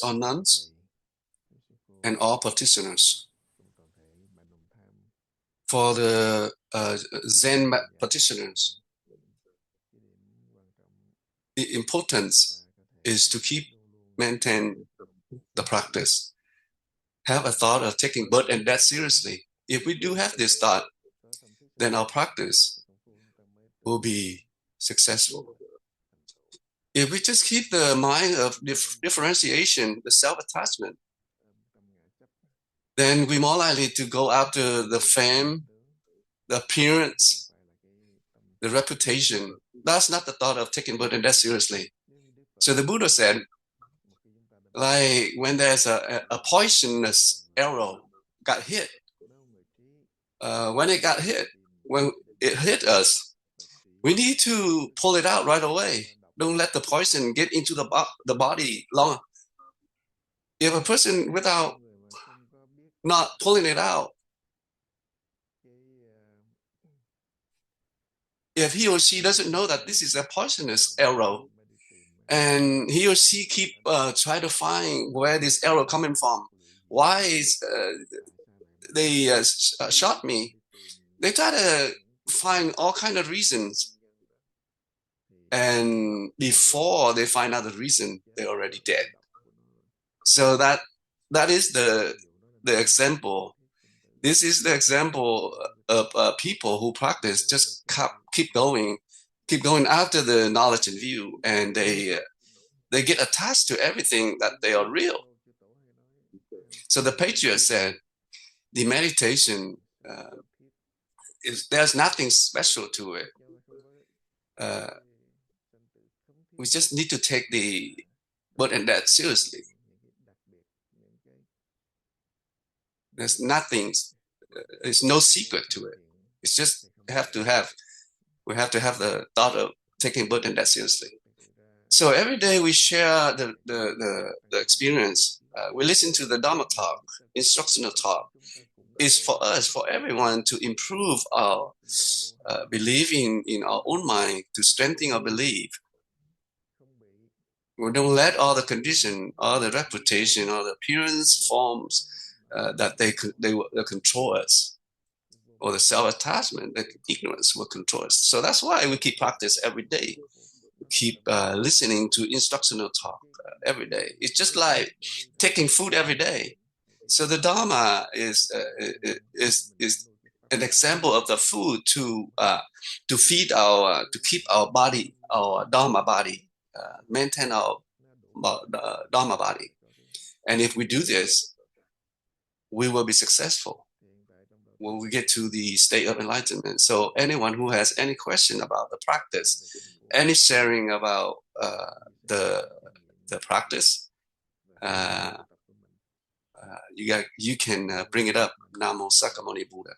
monks or nuns and all practitioners. For the Zen practitioners, the importance is to maintain the practice. Have a thought of taking birth and death seriously. If we do have this thought, then our practice will be successful. If we just keep the mind of differentiation, the self-attachment, then we're more likely to go after the fame, the appearance, the reputation. That's not the thought of taking birth and death seriously. So the Buddha said, like when there's a poisonous arrow got hit, when it hit us, we need to pull it out right away. Don't let the poison get into the body long. If a person without not pulling it out, if he or she doesn't know that this is a poisonous arrow, and he or she keep try to find where this arrow coming from, why is they shot me? They try to find all kind of reasons, and before they find out the reason, they're already dead. So that is the example. This is the example of people who practice just keep going after the knowledge and view, and they get attached to everything that they are real. So the patriarch said, the meditation there's nothing special to it. We just need to take the birth and death seriously. There's nothing. There's no secret to it. It's just we have to have the thought of taking birth and death seriously. So every day we share the experience. We listen to the Dharma talk, instructional talk. Is for us, for everyone, to improve our believing in our own mind, to strengthen our belief. We don't let all the condition, all the reputation, all the appearance forms that they control us, or the self-attachment, the ignorance will control us. So that's why we keep practice every day. We keep listening to instructional talk every day. It's just like taking food every day. So the Dharma is an example of the food to feed to keep our body, our Dharma body, maintain our Dharma body. And if we do this, we will be successful when we get to the state of enlightenment. So anyone who has any question about the practice, any sharing about the practice, you can bring it up. Namo Sakamuni Buddha.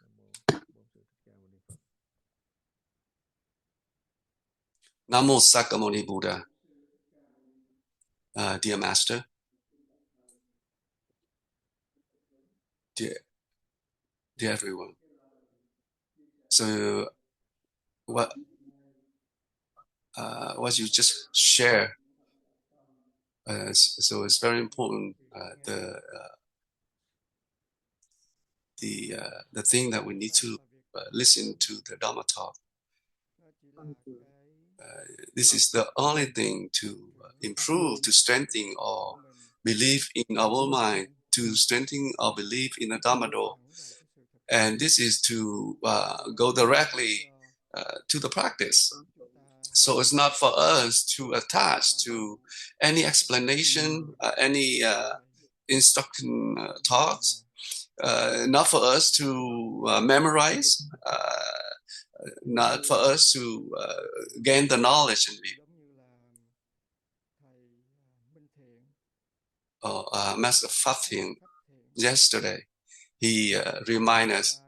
Namo Sakamuni Buddha. Dear Master, dear everyone. So what you just share, so it's very important. The thing that we need to listen to the Dharma talk. This is the only thing to improve, to strengthen our belief in our own mind, to strengthen our belief in the Dharma door. And this is to go directly to the practice. So it's not for us to attach to any explanation, any instruction talks, not for us to memorize, not for us to gain the knowledge and view. Master Fatin, yesterday, he reminded us,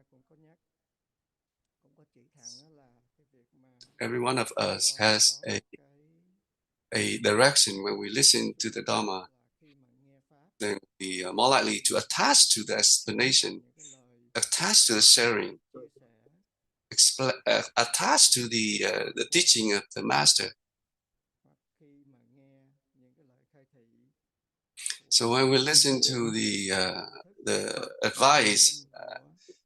every one of us has a direction. When we listen to the Dharma, then we are more likely to attach to the explanation, attach to the sharing, attached to the teaching of the master. So when we listen to the advice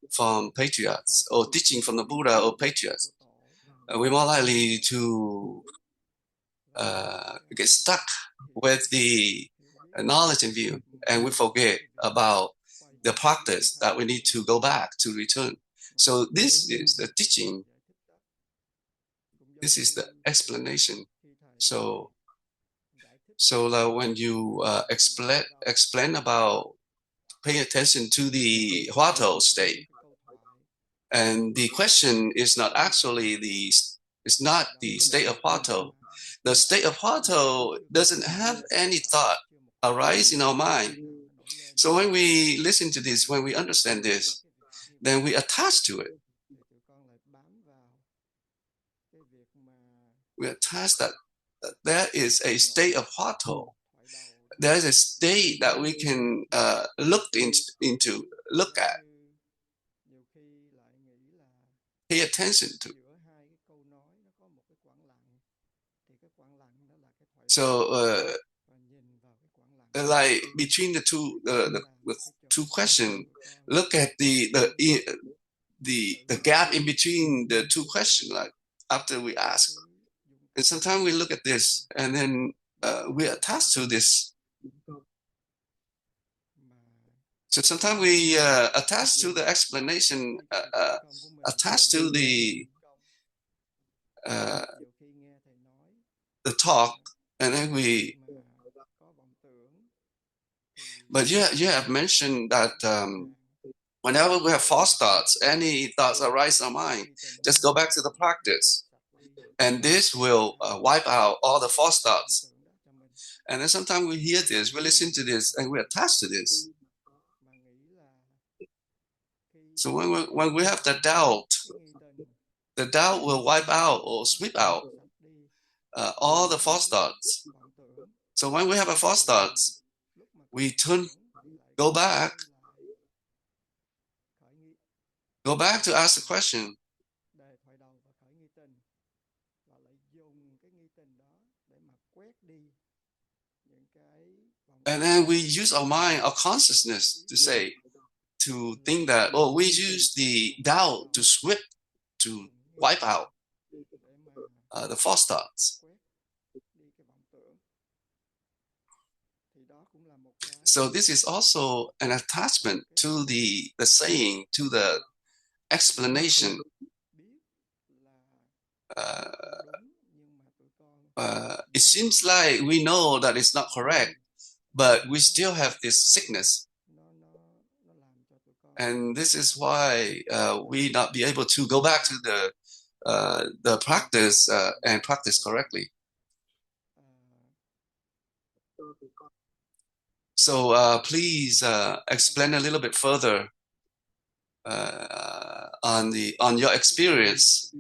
from patriarchs or teaching from the Buddha or patriarchs, we're more likely to get stuck with the knowledge and view, and we forget about the practice that we need to go back to return. So this is the teaching. This is the explanation. So when you explain about paying attention to the Huatou state, and the question is not actually it's not the state of Huatou. The state of Huatou doesn't have any thought arise in our mind. So when we listen to this, when we understand this, then we attach to it. We attach that there is a state of Huatou. There is a state that we can look at, pay attention to. So, like between the two questions, look at the gap in between the two questions. Like after we ask, and sometimes we look at this, and then we attach to this. So sometimes we attach to the explanation, attach to the talk, and then we. But you have mentioned that whenever we have false thoughts, any thoughts arise in our mind, just go back to the practice, and this will wipe out all the false thoughts. And then sometimes we hear this, we listen to this, and we attach to this. So when we have the doubt will wipe out or sweep out all the false thoughts. So when we have a false thoughts, we go back to ask the question. And then we use our mind, our consciousness to think that, we use the doubt to wipe out the false thoughts. So this is also an attachment to the saying, to the explanation. It seems like we know that it's not correct, but we still have this sickness. And this is why we not be able to go back to the practice and practice correctly. So please explain a little bit further on your experience,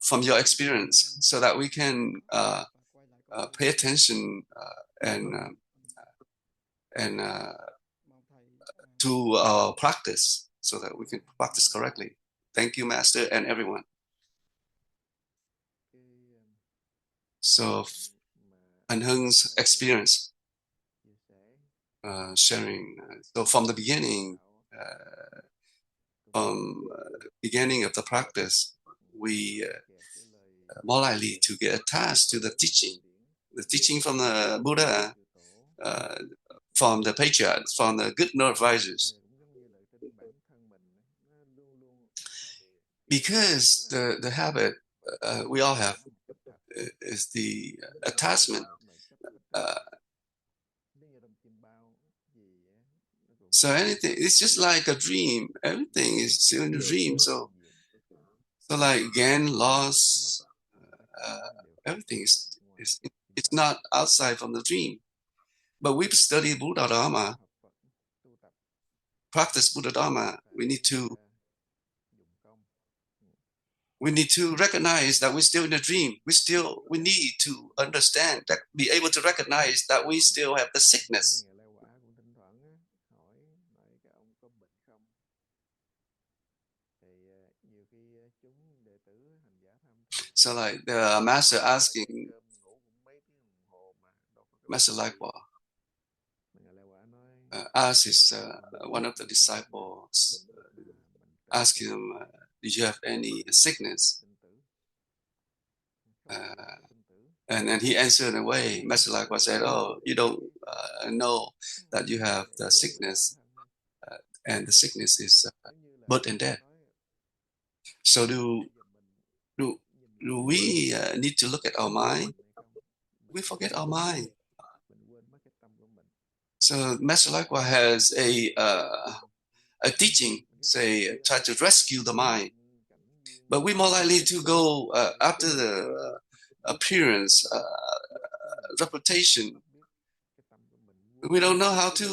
from your experience, so that we can pay attention and to our practice, so that we can practice correctly. Thank you, Master, and everyone. So, Anh Hung's experience, sharing. So from the beginning, beginning of the practice, we more likely to get attached to the teaching from the Buddha, from the patriarchs, from the good advisors. Because the habit we all have is the attachment. So anything, it's just like a dream. Everything is still in a dream. So like gain, loss, everything is it's not outside from the dream. But we study Buddha Dharma, practice Buddha Dharma. We need to recognize that we're still in a dream. We need to understand that, be able to recognize that we still have the sickness. So like the master asking, Master Laikwa, asked one of the disciples, asked him, "Did you have any sickness?" And then he answered in a way. Master Lakwa said, "Oh, you don't know that you have the sickness, and the sickness is birth and death. So do we need to look at our mind? We forget our mind." So Master Lakwa has a teaching, say, try to rescue the mind. But we more likely to go after the appearance, reputation. We don't know how to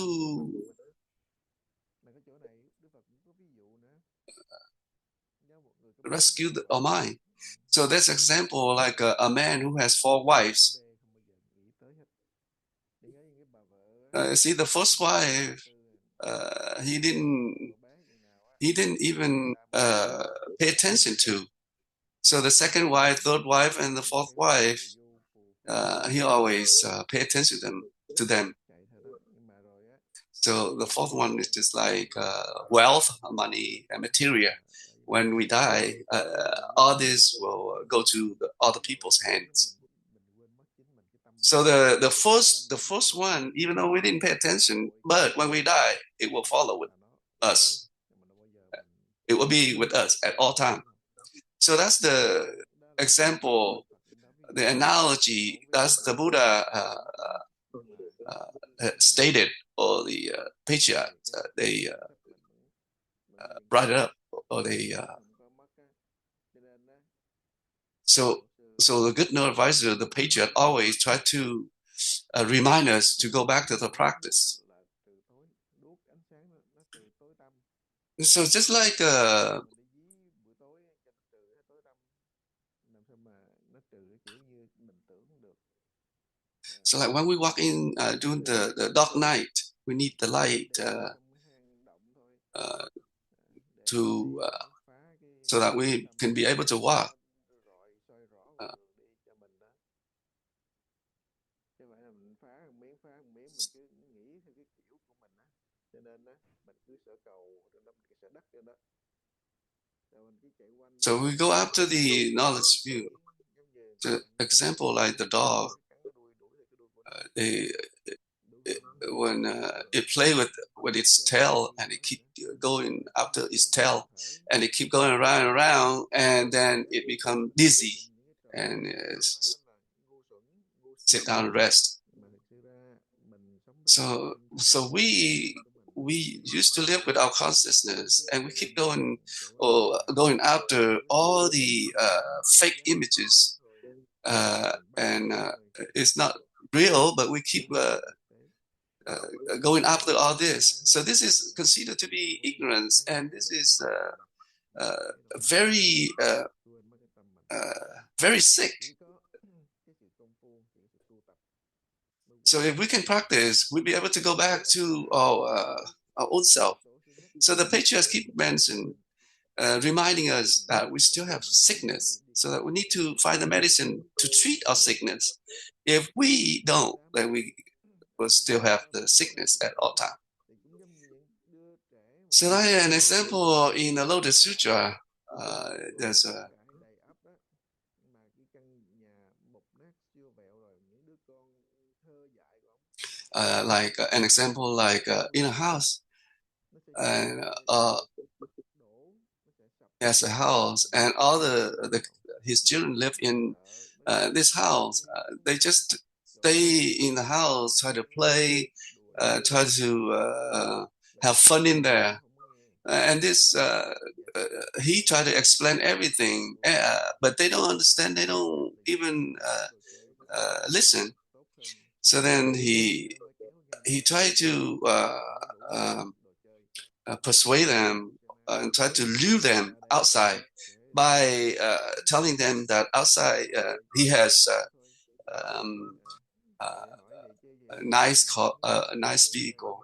rescue our mind. So that's example like a man who has 4 wives. See, the first wife, he didn't even pay attention to. So the second wife, third wife, and the fourth wife, he always pay attention to them. So the fourth one is just like wealth, money, and material. When we die, all this will go to the other people's hands. So the first one, even though we didn't pay attention, but when we die, it will follow with us. It will be with us at all time. So that's the example, the analogy that's the Buddha stated, or the patriarchs they brought it up, or they so the good no advisor, the patriarch, always try to remind us to go back to the practice. So just like so like when we walk in during the dark night, we need the light to so that we can be able to walk. So we go after the knowledge view. The example like the dog, they when it play with its tail, and it keep going after its tail, and it keep going around and around, and then it become dizzy and sit down and rest. So we used to live with our consciousness, and we keep going after all the fake images, and it's not real, but we keep going after all this. So this is considered to be ignorance, and this is very very sick. So if we can practice, we'll be able to go back to our own self. So the patriarchs keep mentioning, reminding us that we still have sickness, so that we need to find the medicine to treat our sickness. If we don't, then we will still have the sickness at all time. So like an example in the Lotus Sutra, there's a like an example like in a house, and has a house, and all his children live in this house. They just stay in the house, try to play, try to have fun in there. And this he tried to explain everything, but they don't understand. They don't even listen. So then he tried to persuade them and try to lure them outside by telling them that outside he has a nice vehicle.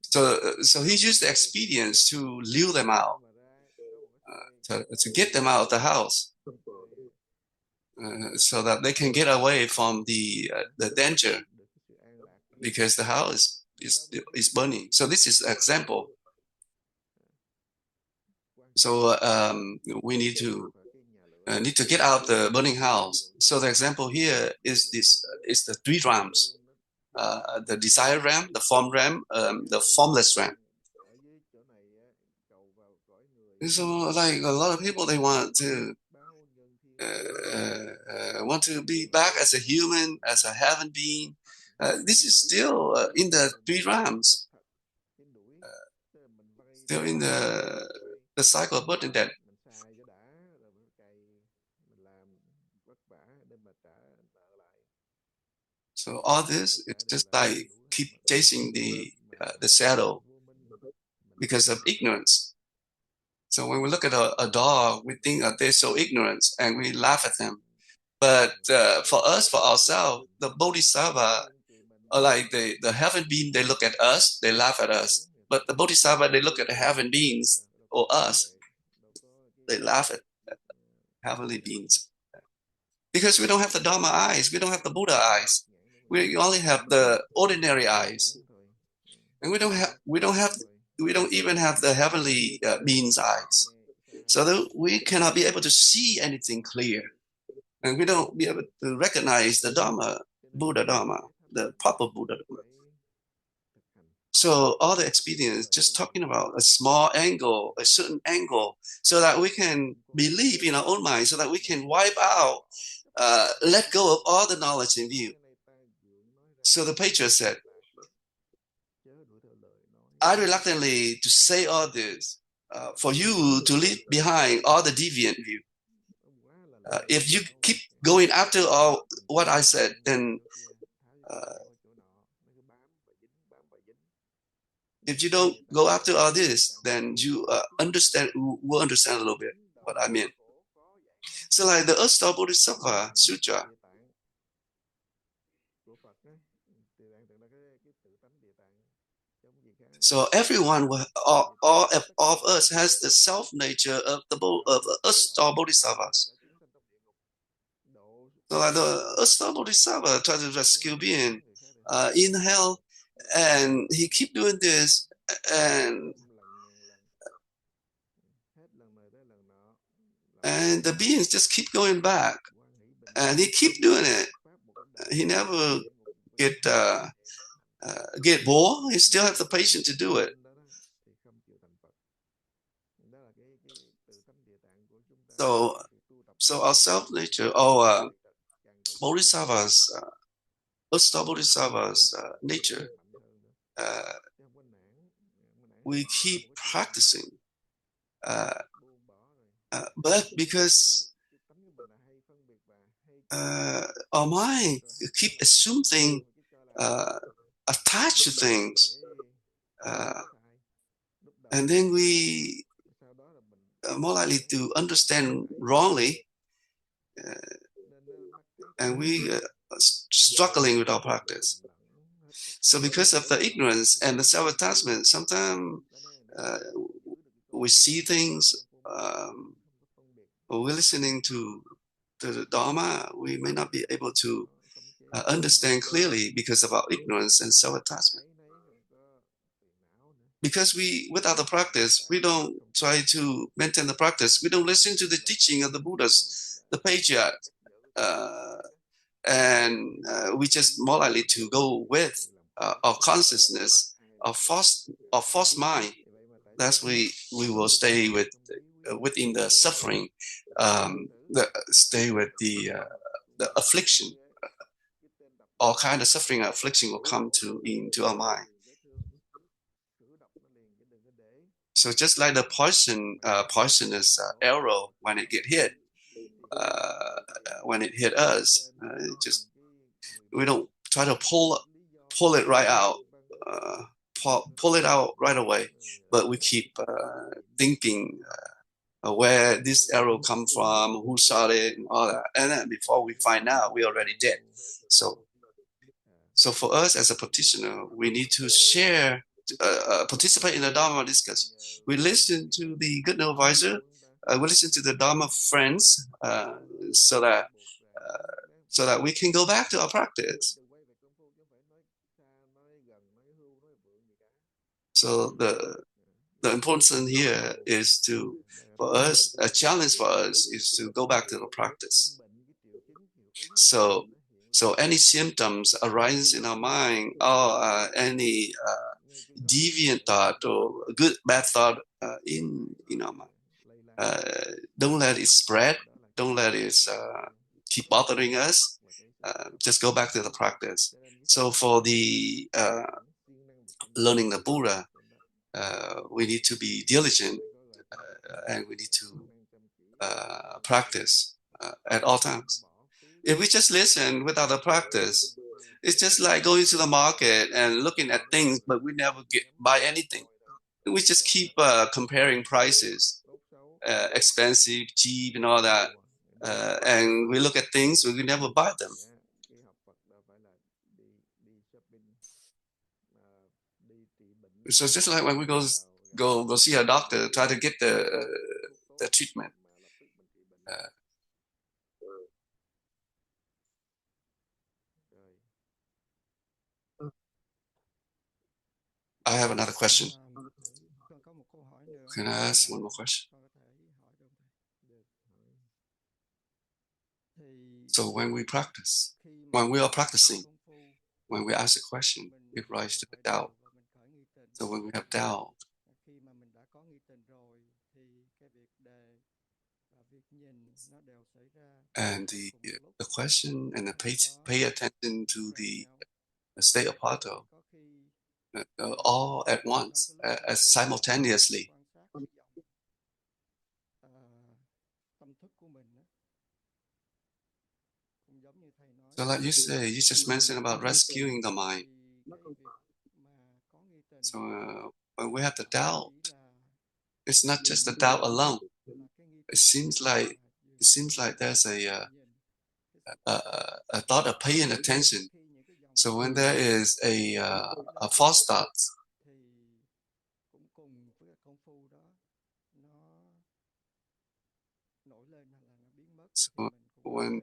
So he used the experience to lure them out, to get them out of the house, so that they can get away from the danger, because the house is burning. So this is an example. So we need to get out the burning house. So the example here is this: is the three realms, the desire realm, the form realm, the formless realm. So like a lot of people, they want to be back as a human, as a heaven being. This is still in the three realms, still in the cycle of birth and death. So all this is just like keep chasing the shadow because of ignorance. So when we look at a dog, we think they're so ignorant and we laugh at them. But for us, for ourselves, the bodhisattva are like the heaven being, they look at us, they laugh at us. But the bodhisattva, they look at the heaven beings or us, they laugh at heavenly beings. Because we don't have the Dharma eyes, we don't have the Buddha eyes. We only have the ordinary eyes. And we don't even have the heavenly beings eyes. So we cannot be able to see anything clear. And we don't be able to recognize the Dharma, Buddha Dharma, the proper Buddha Dharma. So all the experience just talking about a small angle, a certain angle, so that we can believe in our own mind, so that we can wipe out, let go of all the knowledge in view. So the patriarch said, I reluctantly to say all this for you to leave behind all the deviant view. If you keep going after all what I said, then if you don't go after all this, then you will understand a little bit what I mean. So like the Earth-star Bodhisattva Sutra, so everyone, all of us has the self-nature of the Earth-star Bodhisattvas. So like the Earth-star Bodhisattva tries to rescue being in hell, and he keep doing this, and the beings just keep going back, and he keep doing it. He never get bored. He still has the patience to do it. So our self nature, our bodhisattvas, Earth-star bodhisattvas nature, we keep practicing, but because our mind keep assuming, attached to things, and then we are more likely to understand wrongly, and we are struggling with our practice. So because of the ignorance and the self-attachment, sometimes we see things, we're listening to the Dharma, we may not be able to understand clearly because of our ignorance and self-attachment. Because without the practice, we don't try to maintain the practice. We don't listen to the teaching of the Buddhas, the patriarch, and we just more likely to go with our consciousness, our false mind. That's we will stay within the suffering, stay with the affliction. All kind of suffering and affliction will come into our mind. So just like the poisonous arrow, when it get hit, when it hit us, we don't try to pull it right out, pull it out right away, but we keep thinking where this arrow come from, who shot it, and all that. And then before we find out, we're already dead. So for us as a practitioner, we need to share, participate in the Dharma discussion. We listen to the good advisor, we listen to the Dharma friends, so that we can go back to our practice. So the important thing here is to, for us, a challenge for us is to go back to the practice. So, so any symptoms arise in our mind, or any deviant thought or good bad thought in our mind, don't let it spread. Don't let it keep bothering us. Just go back to the practice. So for the learning the Buddha, we need to be diligent, and we need to practice at all times. If we just listen without a practice, it's just like going to the market and looking at things, but we never buy anything. We just keep comparing prices, expensive, cheap, and all that. And we look at things, we never buy them. So just like when we go see a doctor, try to get the treatment. I have another question. Can I ask one more question? So when we practice, when we are practicing, when we ask a question, it rises to the doubt. So when we have doubt, and the question and the pay attention to the state of heart, all at once, as simultaneously. So like you say, you just mentioned about rescuing the mind. So when we have the doubt, it's not just the doubt alone. It seems like there's a thought of paying attention. So when there is a false thought, so when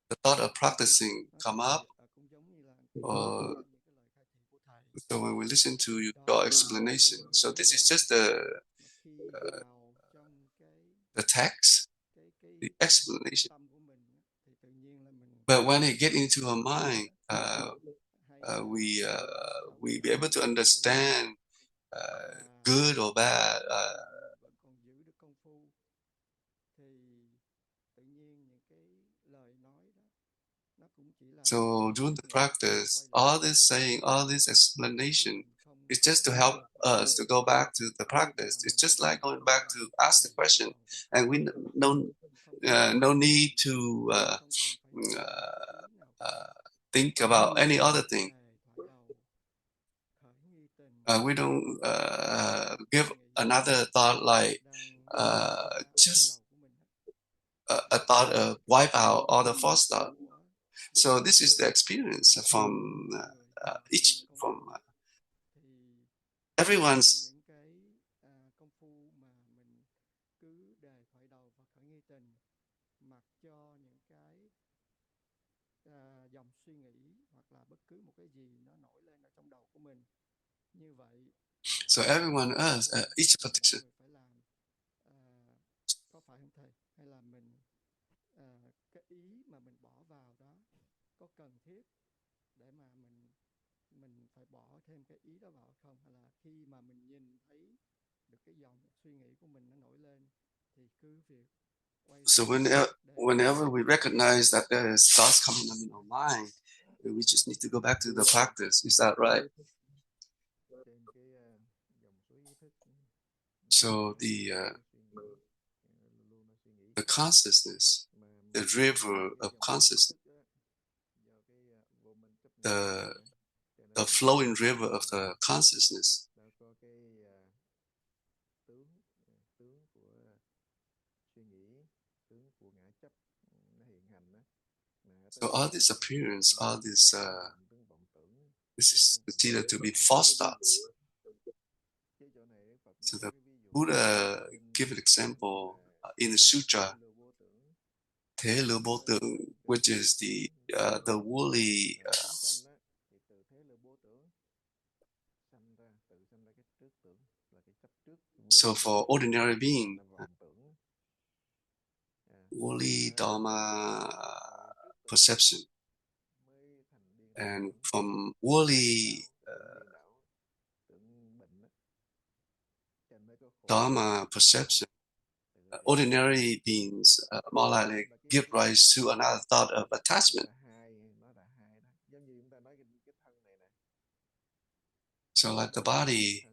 the thought of practicing come up, or so when we listen to your explanation, so this is just the text, the explanation. But when it get into our mind, we be able to understand good or bad. So during the practice, all this saying, all this explanation, is just to help us to go back to the practice. It's just like going back to ask the question, and we no need to uh, think about any other thing. We don't give another thought like just a thought of wipe out all the false thought. So this is the experience from each from everyone's. So everyone else, each particular. So whenever we recognize that there is thoughts coming up in our mind, we just need to go back to the practice. Is that right? So the consciousness, the river of consciousness, the the flowing river of the consciousness. So all this appearance, all this is considered to be false thoughts. So the Buddha give an example in the sutra, Thế Lư Bố Tượng, which is the woolly So for ordinary being, worldly Dharma perception, and from worldly Dharma perception, ordinary beings more likely give rise to another thought of attachment. So like the body,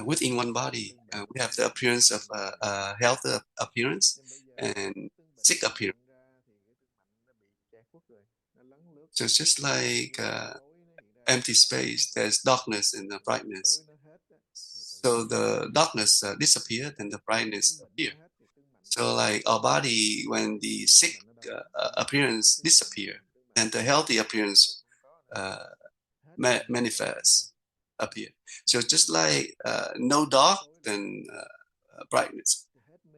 within one body, we have the appearance of a healthy appearance and sick appearance. So it's just like empty space, there's darkness and the brightness. So the darkness disappears and the brightness appears. So like our body, when the sick appearance disappear, and the healthy appearance manifests, appear. So just like no dark, then brightness.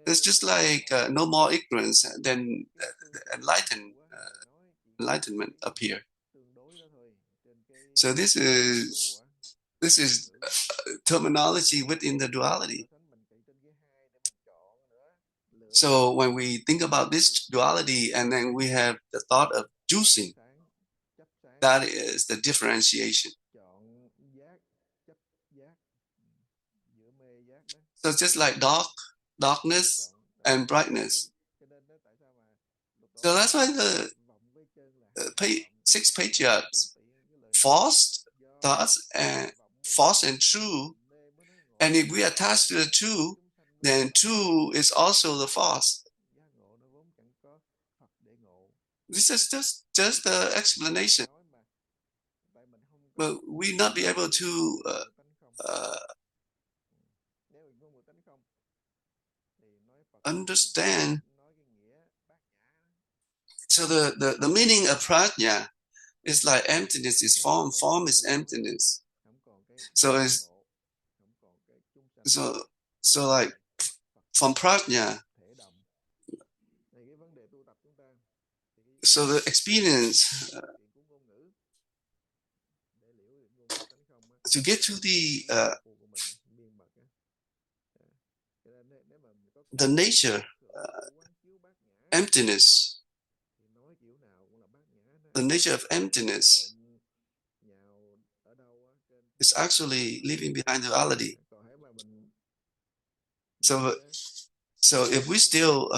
It's just like no more ignorance, then enlightenment appear. So this is terminology within the duality. So when we think about this duality, and then we have the thought of juicing, that is the differentiation. So just like darkness and brightness. So that's why the six patriarchs, false thoughts and false and true. And if we attach to the true, then true is also the false. This is just the explanation. But we not be able to understand. So the meaning of prajna is like emptiness is form, form is emptiness. So it's so like from prajna. So the experience to get to the nature emptiness, the nature of emptiness is actually leaving behind duality. So if we still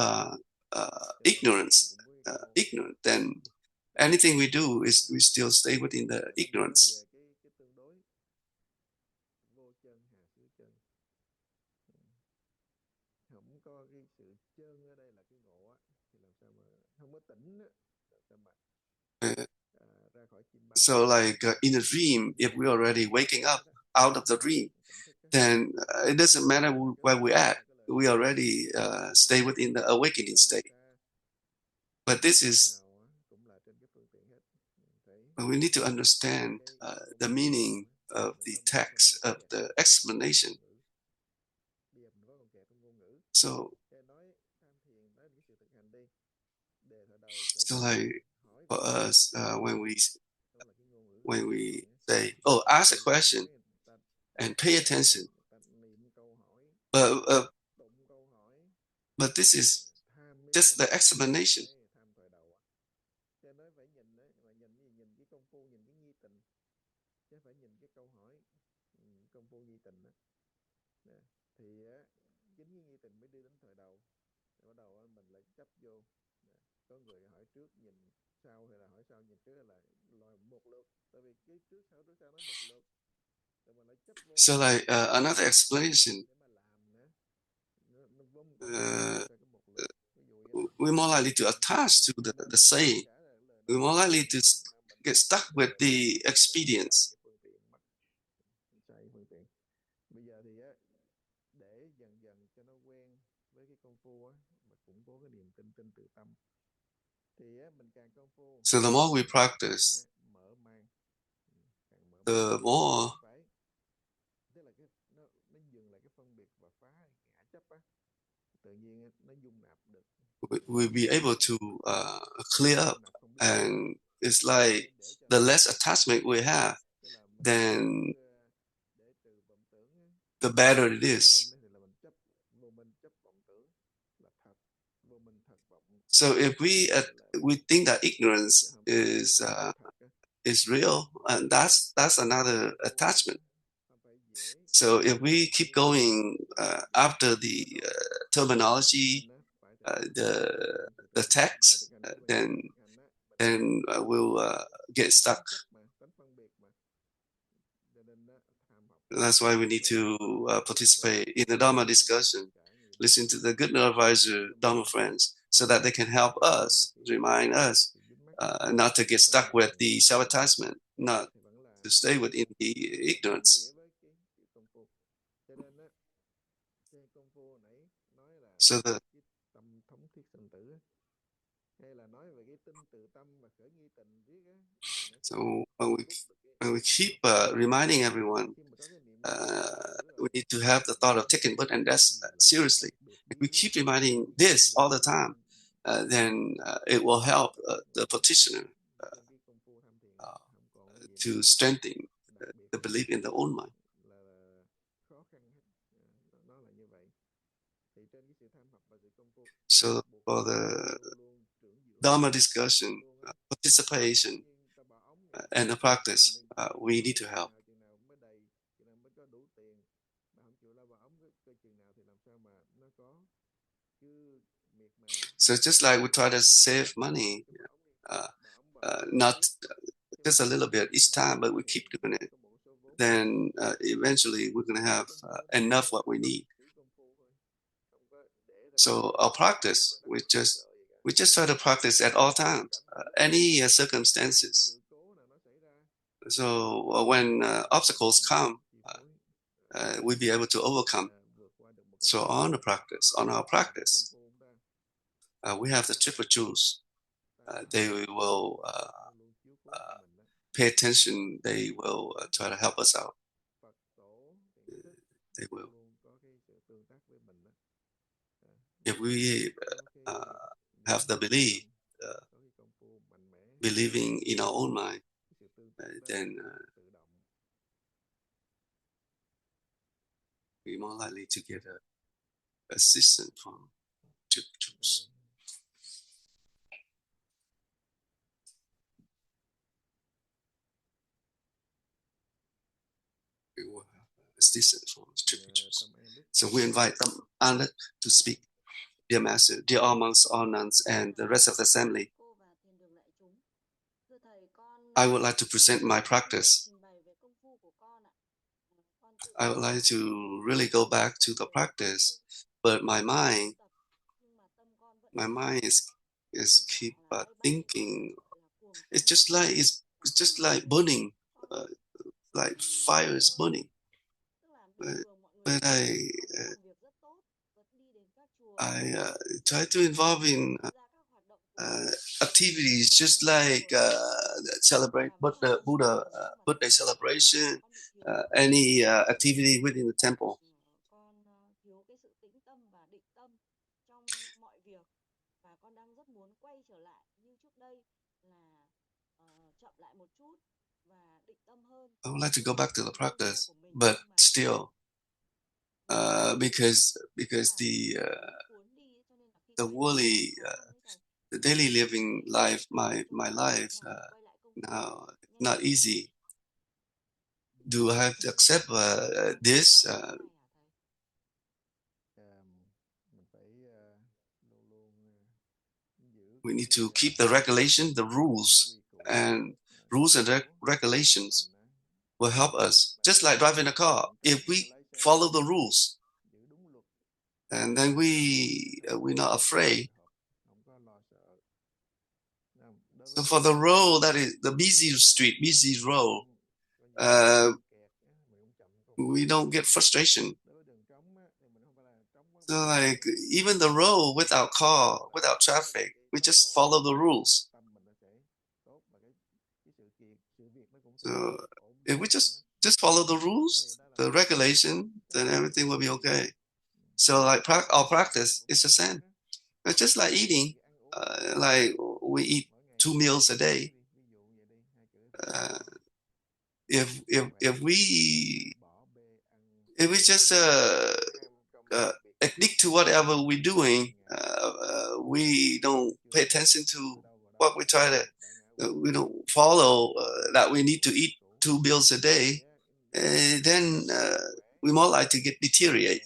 ignorant, then anything we do is we still stay within the ignorance. So like in a dream, if we're already waking up out of the dream, then it doesn't matter where we're at. We already stay within the awakening state. But this is, we need to understand the meaning of the text, of the explanation. So like for us, when we say, oh, ask a question and pay attention. But this is just the explanation. So like another explanation, we're more likely to attach to the saying. We're more likely to get stuck with the experience. So the more we practice, the more we'll be able to clear up. And it's like the less attachment we have, then the better it is. So if we think that ignorance is real, and that's another attachment. So if we keep going after the terminology, the text, then we'll get stuck. That's why we need to participate in the Dharma discussion, listen to the good advisor, Dharma friends, so that they can help us, remind us not to get stuck with the self-attachment, not to stay within the ignorance. So when we keep reminding everyone, we need to have the thought of taking birth and death seriously. If we keep reminding this all the time, then it will help the practitioner to strengthen the belief in their own mind. So for the Dharma discussion, participation, and the practice, we need to help. So just like we try to save money, not just a little bit each time, but we keep doing it, then eventually we're going to have enough what we need. So our practice, we just try to practice at all times, any circumstances. So when obstacles come, we'll be able to overcome. So on our practice, we have the triple jewels. They will pay attention. They will try to help us out. They will. If we have the belief, believing in our own mind, then we're more likely to get assistance from triple jewels. We will have assistance from triple jewels. So we invite them Anlet to speak. Dear Master, dear all monks, all nuns, and the rest of the assembly, I would like to present my practice. I would like to really go back to the practice, but my mind is keep thinking. It's just like burning, like fire is burning. But I try to involve in activities just like celebrate Buddha birthday celebration, any activity within the temple. I would like to go back to the practice, but still, because the worldly, the daily living life, my life now not easy. Do I have to accept this? We need to keep the regulation, the rules, and regulations will help us. Just like driving a car, if we follow the rules, and then we're not afraid. So for the road that is the busy street, busy road, we don't get frustration. So like even the road without car, without traffic, we just follow the rules. So if we just follow the rules, the regulation, then everything will be okay. So like our practice is the same. It's just like eating. Like we eat 2 meals a day. if we just addict to whatever we're doing, we don't pay attention to what we try to, we don't follow that we need to eat 2 meals a day, then we more likely to get deteriorate.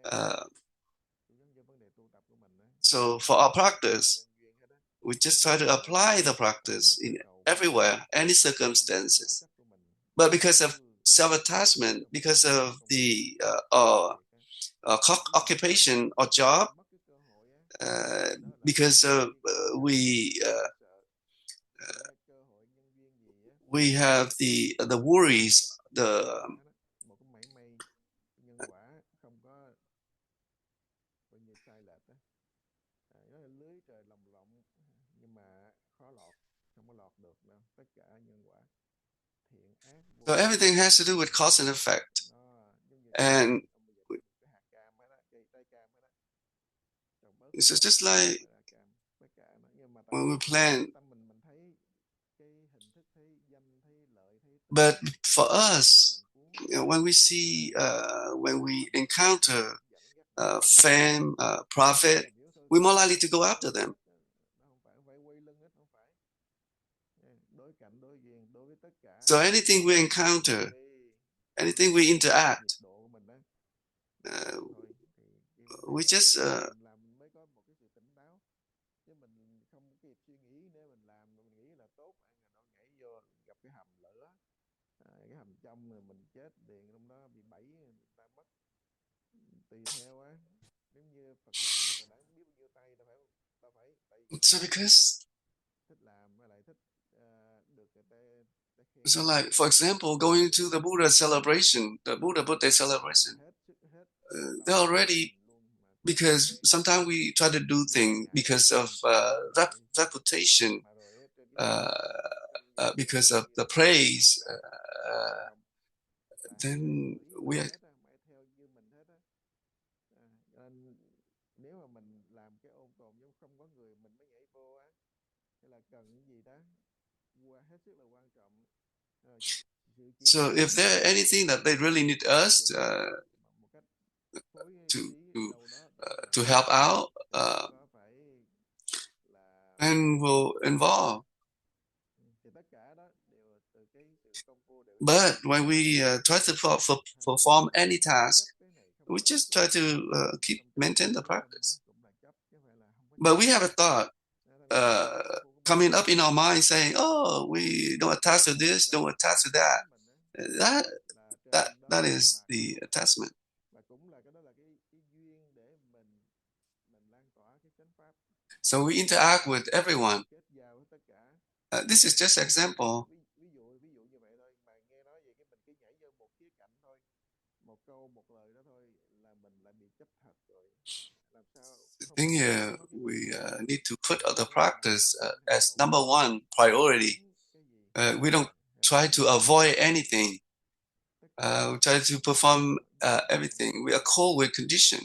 Uh, so for our practice, we just try to apply the practice in everywhere, any circumstances. But because of self-attachment, because of the occupation or job, uh, because we have the worries, the so everything has to do with cause and effect. And it's just like when we plan. But for us, when we see, when we encounter fame, profit, we're more likely to go after them. So anything we encounter, anything we interact, we just so because so like for example, going to the Buddha celebration, the Buddha birthday celebration, they're already, because sometimes we try to do things because of reputation, uh, because of the praise, then we are. So if there anything that they really need us to to help out, then we'll involve. But when we try to perform any task, we just try to maintain the practice. But we have a thought uh, coming up in our mind saying, "Oh, we don't attach to this, don't attach to that." That is the attachment. So we interact with everyone. This is just an example. The thing here, we need to put the practice as number one priority. We don't try to avoid anything. We try to perform everything. We accord with condition.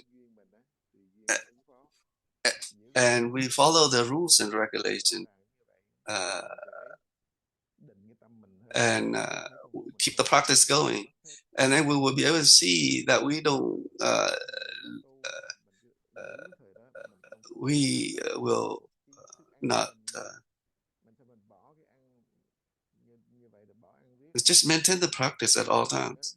And we follow the rules and regulation. Uh, and keep the practice going. And then we will be able to see that we don't, we will not, just maintain the practice at all times.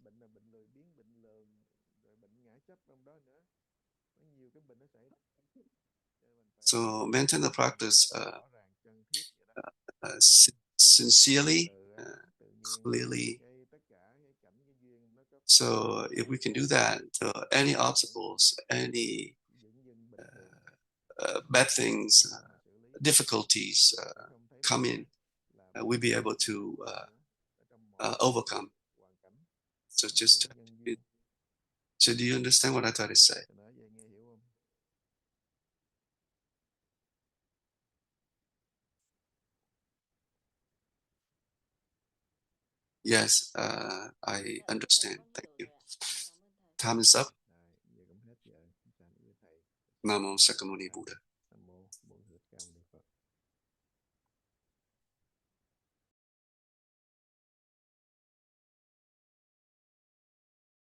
So maintain the practice sincerely, clearly. So if we can do that, any obstacles, any bad things, difficulties come in, we'll be able to overcome. So just, so do you understand what I try to say? Yes, I understand. Thank you. Time is up. Namo Sakamuni Buddha.